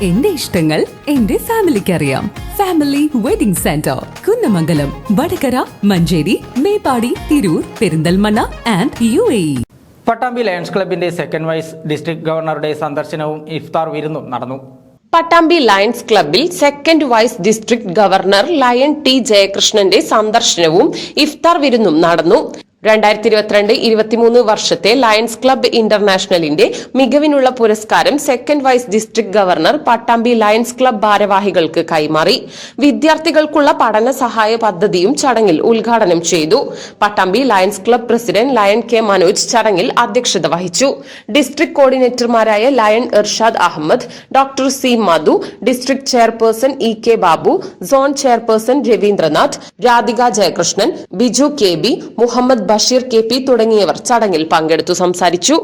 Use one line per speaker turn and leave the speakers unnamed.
എന്റെ ഇഷ്ടങ്ങൾ എന്റെ ഫാമിലിക്ക് അറിയാം. Family wedding centre, Kunnamangalam, Vadakara, Manjeri, Meppadi, Tirur, Perinthalmanna and UAE.
Pattambi lions ക്ലബിന്റെ സെക്കൻഡ് വൈസ് ഡിസ്ട്രിക്ട് ഗവർണറുടെ സന്ദർശനവും ഇഫ്താർ വിരുന്നും നടന്നു.
പട്ടാമ്പി ലയൺസ് ക്ലബിൽ second vice district governor lion T ജയകൃഷ്ണന്റെ സന്ദർശനവും ഇഫ്താർ വിരുന്നും നടന്നു. 2022-23 വർഷത്തെ ലയൺസ് ക്ലബ്ബ് ഇന്റർനാഷണലിന്റെ മികവിനുള്ള പുരസ്കാരം second vice district governor Pattambi lions club ഭാരവാഹികൾക്ക് കൈമാറി. വിദ്യാർത്ഥികൾക്കുള്ള പഠന സഹായ പദ്ധതിയും ചടങ്ങിൽ ഉദ്ഘാടനം ചെയ്തു. Pattambi lions club president lion K Manoj ചടങ്ങിൽ അധ്യക്ഷത വഹിച്ചു. ഡിസ്ട്രിക്ട് കോർഡിനേറ്റർമാരായ lion Irshad Ahmed, doctor C Madhu, district chairperson EK Babu, zone chairperson Ravindranath, Radhika Jayakrishnan, Biju KB, Muhammad Basheer KP തുടങ്ങിയവർ ചടങ്ങിൽ പങ്കെടുത്തു സംസാരിച്ചു.